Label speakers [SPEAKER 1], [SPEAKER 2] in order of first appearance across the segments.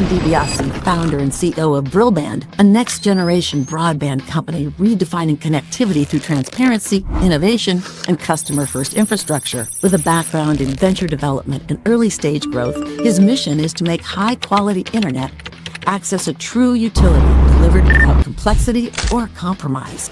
[SPEAKER 1] Duncan founder and CEO of Brillband, a next-generation broadband company redefining connectivity through transparency, innovation, and customer-first infrastructure. With a background in venture development and early-stage growth, his mission is to make high-quality internet access a true utility delivered without complexity or compromise.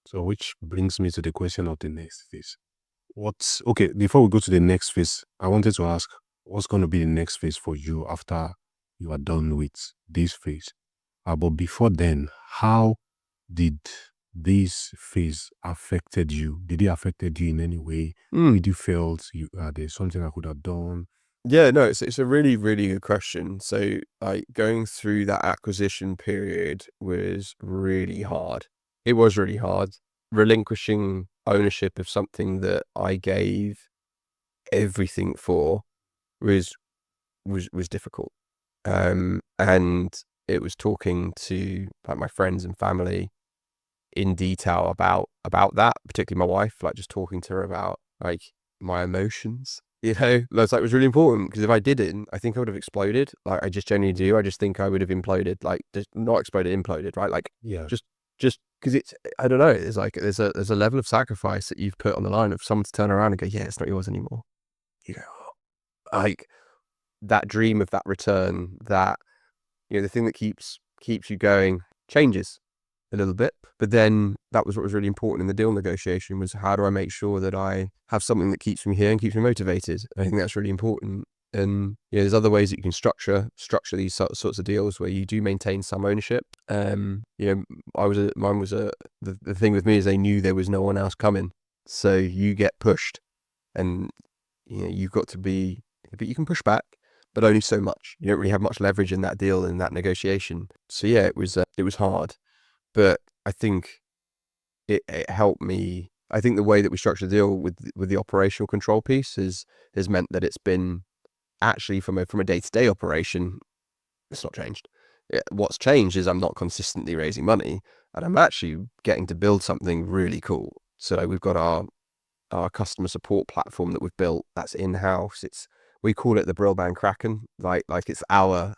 [SPEAKER 2] So which brings me to the question of the next phase. Okay, before we go to the next phase, I wanted to ask, what's going to be the next phase for you after you are done with this phase? But before then, how did this phase affected you? Did it affected you in any way? Did you felt there's something I could have done?
[SPEAKER 3] Yeah, no, it's a really, really good question. So going through that acquisition period was really hard. It was really hard. Relinquishing ownership of something that I gave everything for was difficult. And it was talking to my friends and family in detail about that, particularly my wife, just talking to her about my emotions. It was really important, because if I didn't, I think I would have exploded. I just genuinely do. I just think I would have imploded, just not exploded, imploded, right? Just because I don't know, it's there's a level of sacrifice that you've put on the line of someone to turn around and go, yeah, it's not yours anymore. That dream of that return, that, the thing that keeps you going changes a little bit. But then that was what was really important in the deal negotiation, was how do I make sure that I have something that keeps me here and keeps me motivated? I think that's really important. And there's other ways that you can structure these sorts of deals where you do maintain some ownership. The thing with me is they knew there was no one else coming, so you get pushed, and you've got to be, but you can push back, but only so much. You don't really have much leverage in that deal, in that negotiation. So yeah, it was hard, but I think it helped me. I think the way that we structured the deal with the operational control piece has meant that it's been actually from a day-to-day operation, it's not changed. What's changed is I'm not consistently raising money, and I'm actually getting to build something really cool. So we've got our customer support platform that we've built that's in-house. We call it the Brillband Kraken, like it's our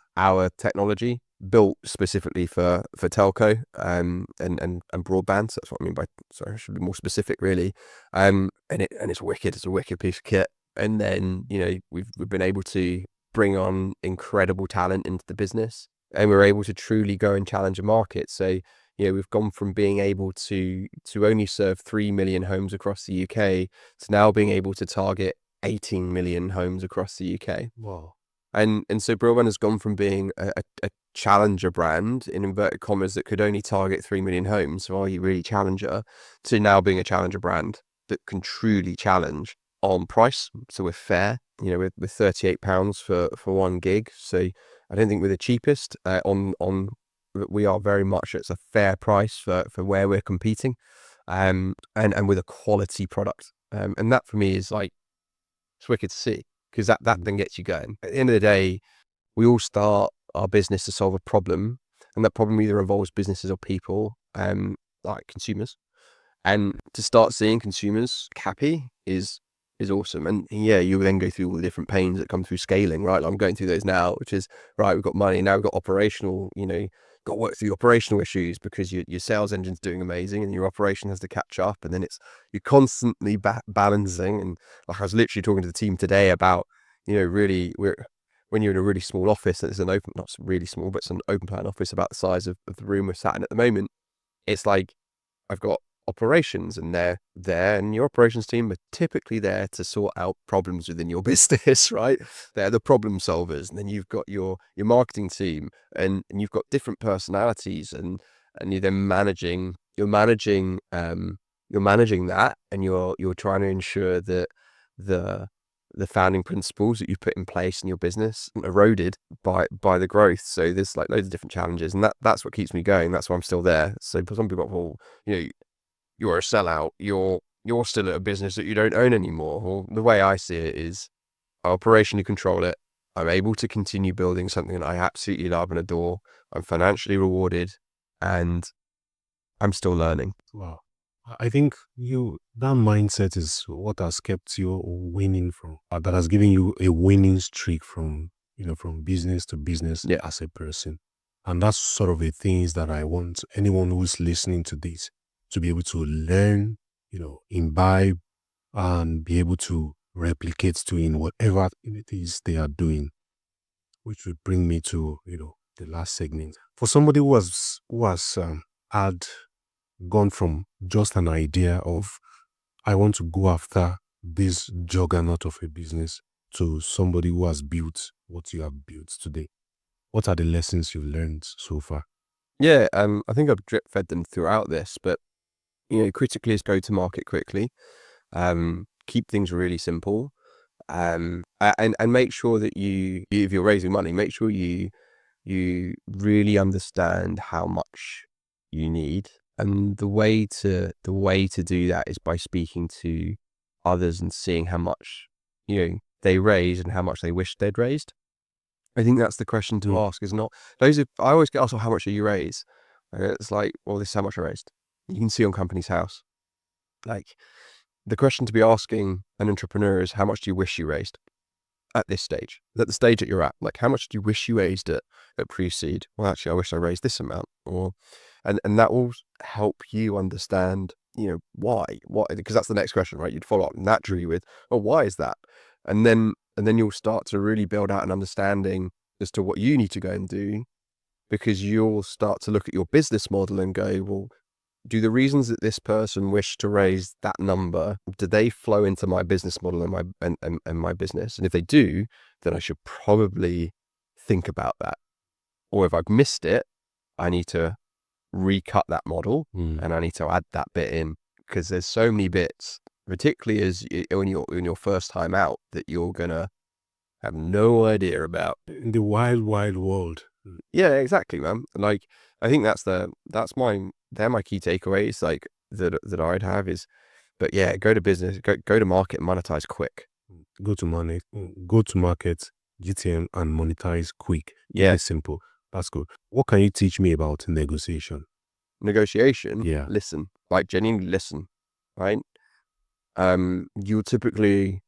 [SPEAKER 3] technology built specifically for telco and broadband. So that's what I mean by, sorry, I should be more specific really. And it's wicked. It's a wicked piece of kit. And then we've been able to bring on incredible talent into the business, and we're able to truly go and challenge a market. So we've gone from being able to only serve 3 million homes across the UK to now being able to target 18 million homes across the UK.
[SPEAKER 2] Wow.
[SPEAKER 3] And so Brillband has gone from being a challenger brand, in inverted commas, that could only target 3 million homes, so are you really challenger, to now being a challenger brand that can truly challenge on price. So we're fair, with £38 for 1 gig. So I don't think we're the cheapest we are very much, it's a fair price for where we're competing, and with a quality product. And that for me is it's wicked to see, because that then gets you going. At the end of the day, we all start our business to solve a problem, and that problem either involves businesses or people, like consumers. And to start seeing consumers happy is awesome. And yeah, you then go through all the different pains that come through scaling, right? I'm going through those now, which is, right, we've got money, now we've got operational, got to work through operational issues, because your sales engine's doing amazing and your operation has to catch up. And then you're constantly balancing. And I was literally talking to the team today about, really, when you're in a really small office, and it's not really small, but it's an open plan office about the size of the room we're sat in at the moment. It's I've got operations, and they're there, and your operations team are typically there to sort out problems within your business, right? They're the problem solvers. And then you've got your marketing team, and you've got different personalities, and you're then managing that, and you're trying to ensure that the founding principles that you've put in place in your business eroded by the growth. So there's loads of different challenges, and that's what keeps me going. That's why I'm still there. So for some people, you're a sellout, you're still at a business that you don't own anymore. Well, the way I see it is, I operationally control it. I'm able to continue building something that I absolutely love and adore. I'm financially rewarded, and I'm still learning.
[SPEAKER 2] Wow. I think that mindset is what has kept you winning that has given you a winning streak from from business to business
[SPEAKER 3] Yeah.
[SPEAKER 2] as a person. And that's sort of the things that I want anyone who's listening to this to be able to learn, imbibe, and be able to replicate to in whatever it is they are doing, which would bring me to, the last segment. For somebody who has had gone from just an idea of, I want to go after this juggernaut of a business, to somebody who has built what you have built today, what are the lessons you've learned so far?
[SPEAKER 3] Yeah, I think I've drip fed them throughout this, but critically is go to market quickly. Keep things really simple. And make sure that if you're raising money, make sure you really understand how much you need. And the way to do that is by speaking to others and seeing how much they raise and how much they wish they'd raised. I think that's the question to ask. Is not I always get asked, well, how much do you raise? And it's like, well, this is how much I raised. You can see on Company's House. Like, the question to be asking an entrepreneur is, how much do you wish you raised at this stage? At the stage that you're at, like, how much do you wish you raised at pre-seed? Well, actually, I wish I raised this amount, and that will help you understand, why, because that's the next question, right? You'd follow up naturally with, well, why is that? And then you'll start to really build out an understanding as to what you need to go and do, because you'll start to look at your business model and go, well, do the reasons that this person wished to raise that number, do they flow into my business model and my business? And if they do, then I should probably think about that. Or if I've missed it, I need to recut that model and I need to add that bit in, because there's so many bits, particularly as when you're first time out, that you're gonna have no idea about
[SPEAKER 2] in the wild world.
[SPEAKER 3] Yeah, exactly, man. Like, I think they're my key takeaways, like that I'd have is, but yeah, go to business, go to market, monetize quick.
[SPEAKER 2] Go to market, GTM, and monetize quick.
[SPEAKER 3] Yeah,
[SPEAKER 2] it's simple. That's good. What can you teach me about negotiation?
[SPEAKER 3] Negotiation.
[SPEAKER 2] Yeah.
[SPEAKER 3] Listen, like, genuinely listen, right? You'll typically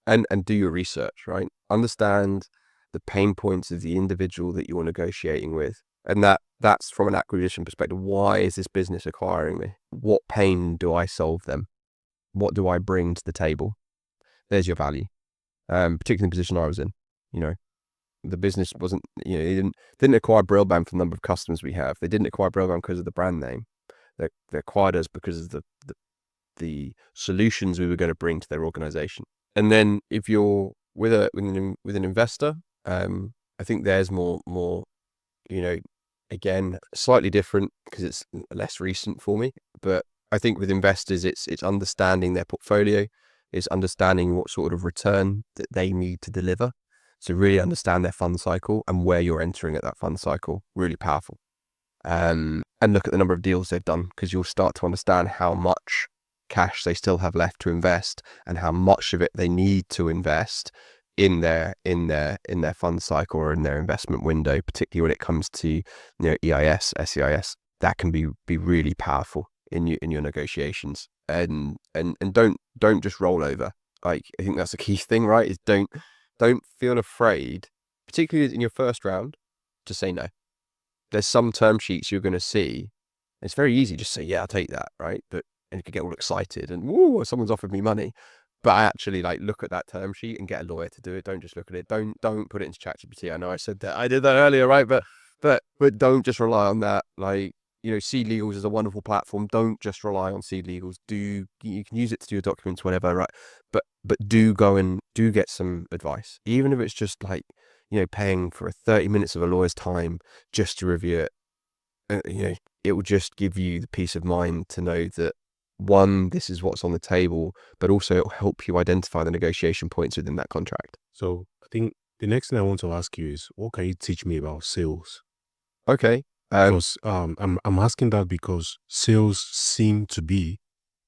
[SPEAKER 3] and do your research, right? Understand the pain points of the individual that you're negotiating with. And that's from an acquisition perspective. Why is this business acquiring me? What pain do I solve them? What do I bring to the table? There's your value. Particularly in the position I was in, the business wasn't, they didn't acquire Brillband for the number of customers we have. They didn't acquire Brillband because of the brand name. They acquired us because of the solutions we were going to bring to their organization. And then if you're with an investor, I think there's more, again, slightly different because it's less recent for me. But I think with investors, it's understanding their portfolio, it's understanding what sort of return that they need to deliver. So really understand their fund cycle and where you're entering at that fund cycle. Really powerful. And look at the number of deals they've done, because you'll start to understand how much cash they still have left to invest and how much of it they need to invest in their fund cycle or in their investment window, particularly when it comes to EIS, SEIS. That can be really powerful in your negotiations. And don't just roll over. Like, I think that's a key thing, right? Is don't feel afraid, particularly in your first round, to say no. There's some term sheets you're going to see. It's very easy to just say, yeah, I'll take that, right? And you can get all excited and, whoa, someone's offered me money. But I actually look at that term sheet and get a lawyer to do it. Don't just look at it. Don't put it into ChatGPT. I know I said that. I did that earlier, right? But don't just rely on that. Seed Legals is a wonderful platform. Don't just rely on Seed Legals. You can use it to do your documents, whatever, right? But do go and do get some advice, even if it's just paying for 30 minutes of a lawyer's time just to review it. It will just give you the peace of mind to know that, one, this is what's on the table, but also it'll help you identify the negotiation points within that contract.
[SPEAKER 2] So I think the next thing I want to ask you is, what can you teach me about sales?
[SPEAKER 3] Okay.
[SPEAKER 2] Because I'm asking that because sales seem to be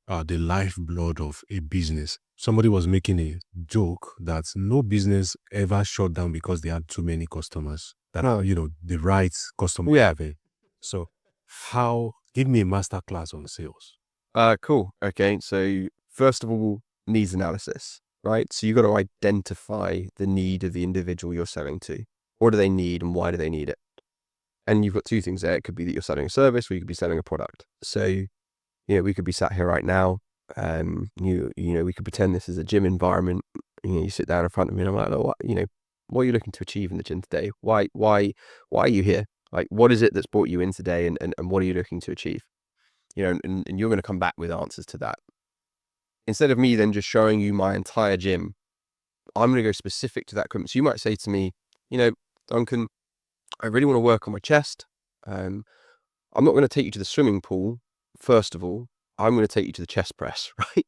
[SPEAKER 2] the lifeblood of a business. Somebody was making a joke that no business ever shut down because they had too many customers. That the right customer.
[SPEAKER 3] Yeah.
[SPEAKER 2] So give me a masterclass on sales.
[SPEAKER 3] Cool. Okay. So first of all, needs analysis, right? So you've got to identify the need of the individual you're selling to. What do they need and why do they need it? And you've got two things there. It could be that you're selling a service or you could be selling a product. So, we could be sat here right now. We could pretend this is a gym environment. You sit down in front of me and I'm like, oh, what are you looking to achieve in the gym today? Why are you here? Like, what is it that's brought you in today and what are you looking to achieve? And you're going to come back with answers to that. Instead of me then just showing you my entire gym, I'm going to go specific to that equipment. So you might say to me, Duncan, I really want to work on my chest. I'm not going to take you to the swimming pool. First of all, I'm going to take you to the chest press, right?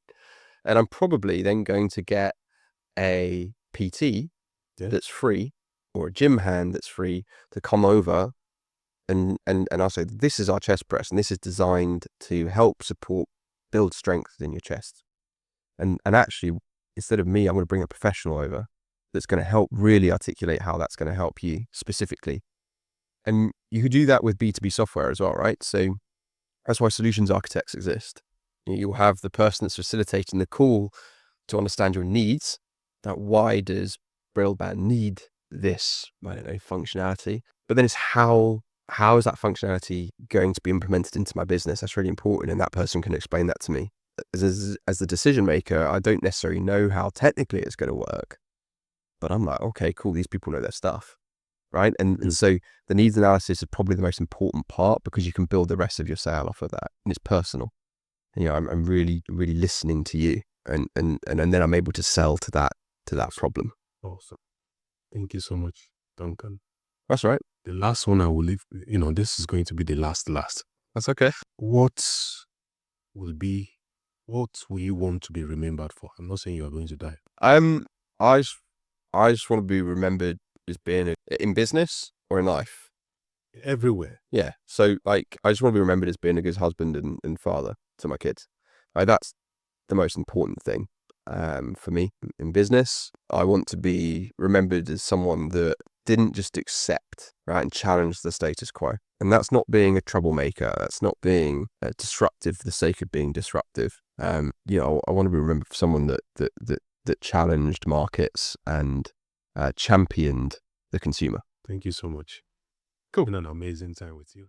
[SPEAKER 3] And I'm probably then going to get a PT that's free or a gym hand that's free to come over and I'll say, this is our chest press and this is designed to help support, build strength in your chest. And actually, instead of me, I'm going to bring a professional over that's going to help really articulate how that's going to help you specifically. And you could do that with B2B software as well, right? So that's why solutions architects exist. You'll have the person that's facilitating the call to understand your needs. That why does Brillband need this, functionality? But then it's how is that functionality going to be implemented into my business? That's really important. And that person can explain that to me. As the decision maker, I don't necessarily know how technically it's going to work, but I'm like, okay, cool. These people know their stuff. Right. And so the needs analysis is probably the most important part because you can build the rest of your sale off of that. And it's personal. I'm really, really listening to you and then I'm able to sell to that problem.
[SPEAKER 2] Awesome. Thank you so much, Duncan.
[SPEAKER 3] That's right.
[SPEAKER 2] The last one I will leave, this is going to be the last.
[SPEAKER 3] That's okay.
[SPEAKER 2] What will you want to be remembered for? I'm not saying you are going to die.
[SPEAKER 3] I just want to be remembered as being in business or in life.
[SPEAKER 2] Everywhere.
[SPEAKER 3] Yeah. So I just want to be remembered as being a good husband and father to my kids. That's the most important thing for me. In business, I want to be remembered as someone that didn't just accept, right, and challenge the status quo. And that's not being a troublemaker. That's not being disruptive for the sake of being disruptive. I want to be remembered for someone that challenged markets and championed the consumer.
[SPEAKER 2] Thank you so much. Cool. It's been an amazing time with you.